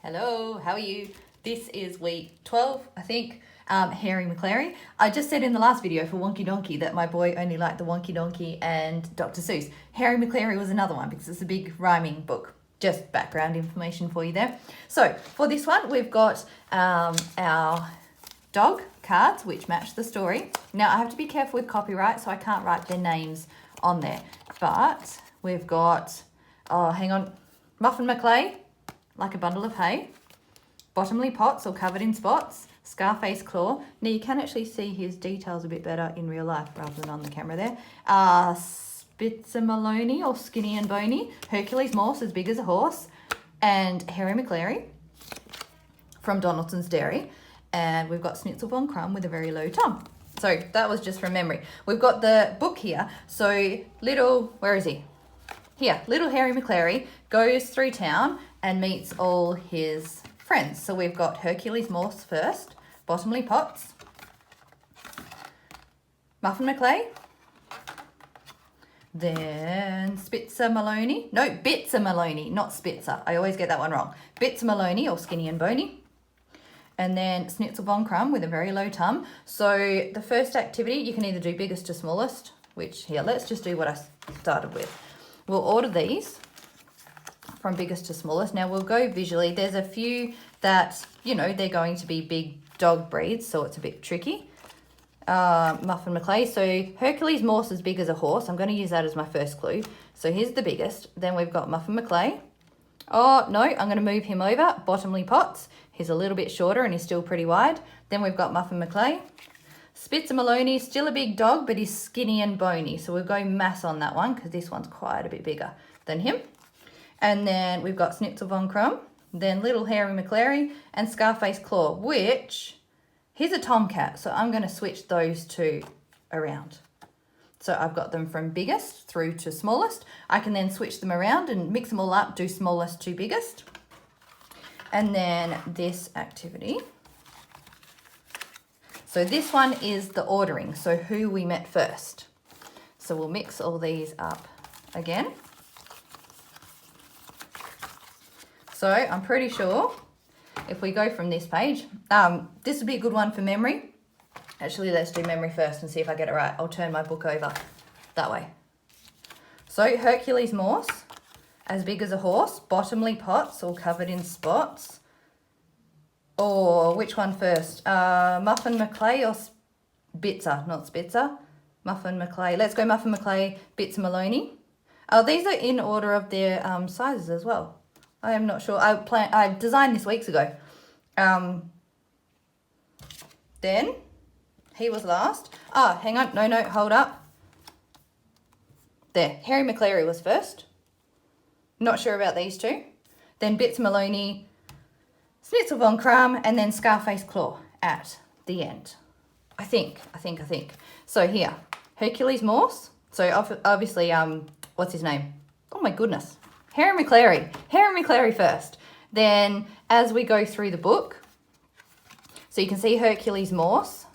Hello, how are you? This is week 12, I think. Harry Maclary. I just said in the last video for Wonky Donkey that my boy only liked the Wonky Donkey and Dr. Seuss. Harry Maclary was another one because it's a big rhyming book. Just background information for you there. So for this one, we've got our dog cards which match the story. Now I have to be careful with copyright, so I can't write their names on there. But we've got, Muffin Maclay, like a bundle of hay. Bottomly Potts, all covered in spots. Scarface Claw. Now you can actually see his details a bit better in real life rather than on the camera there. Spitzer Maloney, all skinny and bony. Hercules Morse, as big as a horse. And Harry Maclary from Donaldson's Dairy. And we've got Schnitzel von Crumb with a very low tom. So that was just from memory. We've got the book here. So where is he? Here, little Harry Maclary goes through town and meets all his friends. So we've got Hercules Morse first, Bottomly Potts, Muffin Maclay, then Spitzer Maloney. No, Bitzer Maloney, not Spitzer. I always get that one wrong. Bitzer Maloney, all skinny and bony. And then Schnitzel von Crumb with a very low tum. So the first activity, you can either do biggest to smallest, which here, let's just do what I started with. We'll order these from biggest to smallest. Now we'll go visually. There's a few that, they're going to be big dog breeds, so it's a bit tricky. Muffin Maclay. So Hercules Morse as big as a horse. I'm going to use that as my first clue. So here's the biggest. Then we've got Muffin Maclay. Oh, no, I'm going to move him over. Bottomly Potts. He's a little bit shorter and he's still pretty wide. Then we've got Muffin Maclay. Spitzer Maloney, still a big dog, but he's skinny and bony. So we'll go mass on that one because this one's quite a bit bigger than him. And then we've got Schnitzel von Crumb, then little Harry Maclary, and Scarface Claw, which, he's a tomcat, so I'm going to switch those two around. So I've got them from biggest through to smallest. I can then switch them around and mix them all up, do smallest to biggest. And then this activity. So this one is the ordering, so who we met first. So we'll mix all these up again. So I'm pretty sure if we go from this page, this would be a good one for memory. Actually, let's do memory first and see if I get it right. I'll turn my book over that way. So Hercules Morse, as big as a horse. Bottomly Potts, all covered in spots. Or which one first? Muffin Maclay or Bitzer? Not Spitzer. Muffin Maclay. Let's go Muffin Maclay, Bitzer Maloney. These are in order of their sizes as well. I am not sure. I designed this weeks ago. Then he was last. Hang on. No, hold up. There. Harry Maclary was first. Not sure about these two. Then Bitzer Maloney, Schnitzel von Crumb, and then Scarface Claw at the end. I think. So here, Hercules Morse. So obviously, what's his name? Oh my goodness. Harry Maclary first. Then as we go through the book, so you can see Hercules Morse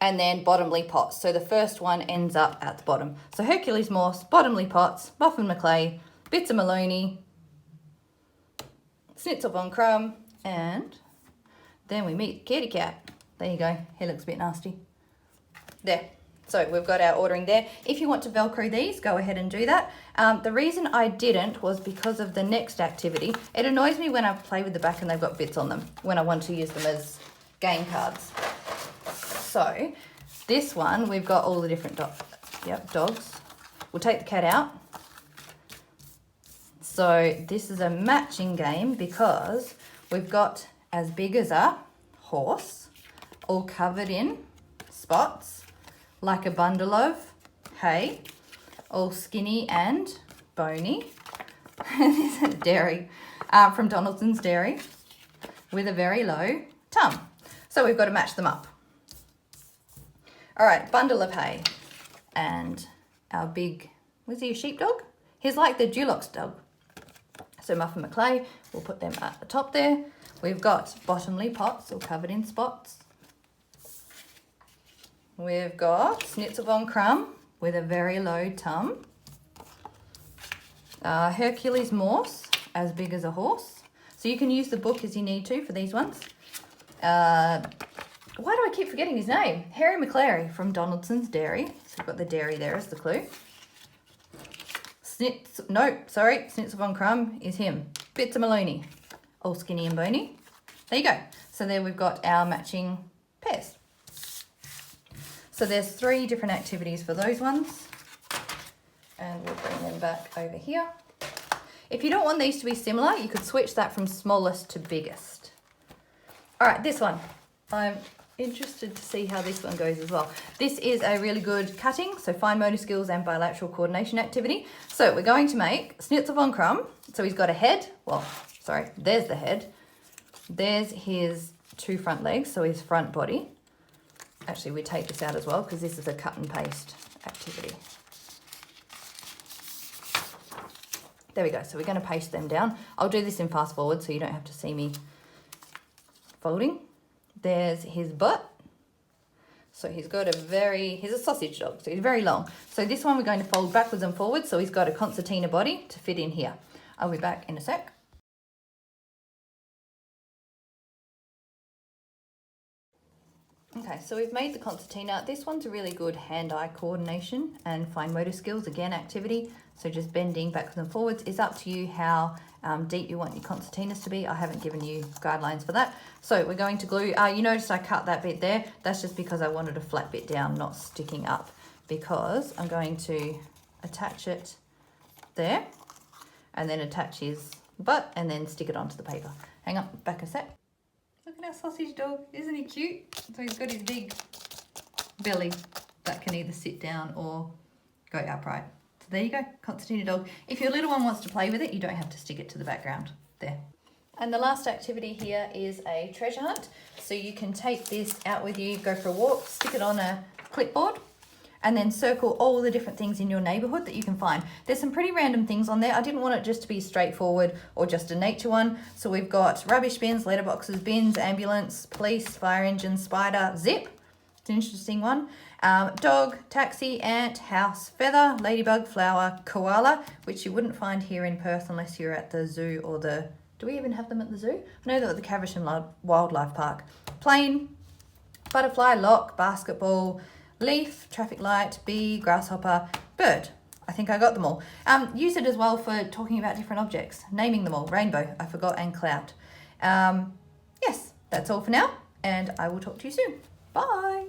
and then Bottomly Potts. So the first one ends up at the bottom. So Hercules Morse, Bottomly Potts, Muffin Maclay, Bitzer Maloney, Schnitzel von Crumb, and then we meet Kitty Cat. There you go. He looks a bit nasty. There. So we've got our ordering there. If you want to Velcro these, go ahead and do that. The reason I didn't was because of the next activity. It annoys me when I play with the back and they've got bits on them when I want to use them as game cards. So this one, we've got all the different dogs. We'll take the cat out. So this is a matching game because we've got as big as a horse, all covered in spots, like a bundle of hay, all skinny and bony. This is dairy, from Donaldson's Dairy, with a very low tum. So we've got to match them up. All right, bundle of hay. And our big, was he a sheepdog? He's like the Dulox dog. So Muffin Maclay, we'll put them at the top there. We've got Bottomly Potts, all covered in spots. We've got Schnitzel von Crumb with a very low tum. Hercules Morse, as big as a horse. So you can use the book as you need to for these ones. Why do I keep forgetting his name? Harry Maclary from Donaldson's Dairy. So we've got the dairy there as the clue. Schnitzel von Crumb is him. Bits of Maloney, all skinny and bony. There you go. So there we've got our matching pairs. So there's 3 different activities for those ones. And we'll bring them back over here. If you don't want these to be similar, you could switch that from smallest to biggest. All right, this one. I'm interested to see how this one goes as well. This is a really good cutting, so fine motor skills and bilateral coordination activity. So we're going to make Schnitzel von Crumb. So he's got a head. Well, sorry, there's the head. There's his 2 front legs, so his front body. Actually, we take this out as well because this is a cut and paste activity. There we go. So we're going to paste them down. I'll do this in fast forward so you don't have to see me folding. There's his butt. So he's got he's a sausage dog, so he's very long. So this one we're going to fold backwards and forwards, so he's got a concertina body to fit in here. I'll be back in a sec. Okay, so we've made the concertina. This one's a really good hand-eye coordination and fine motor skills, again, activity. So just bending backwards and forwards. It's up to you how deep you want your concertinas to be. I haven't given you guidelines for that. So we're going to glue, you noticed I cut that bit there. That's just because I wanted a flat bit down, not sticking up, because I'm going to attach it there and then attach his butt and then stick it onto the paper. Hang on, back a sec. Look at our sausage dog, isn't he cute? So he's got his big belly that can either sit down or go upright. So there you go, concertina dog. If your little one wants to play with it, you don't have to stick it to the background. There. And the last activity here is a treasure hunt. So you can take this out with you, go for a walk, stick it on a clipboard, and then circle all the different things in your neighborhood that you can find. There's some pretty random things on there. I didn't want it just to be straightforward or just a nature one. So we've got rubbish bins, letterboxes, bins, ambulance, police, fire engine, spider, zip. It's an interesting one. Dog, taxi, ant, house, feather, ladybug, flower, koala, which you wouldn't find here in Perth unless you're at the zoo or the... Do we even have them at the zoo? I know they're at the Caversham Wildlife Park. Plane, butterfly, lock, basketball, leaf, traffic light, bee, grasshopper, bird. I think I got them all. Use it as well for talking about different objects, naming them all. Rainbow, I forgot, and cloud. Yes, that's all for now, and I will talk to you soon. Bye.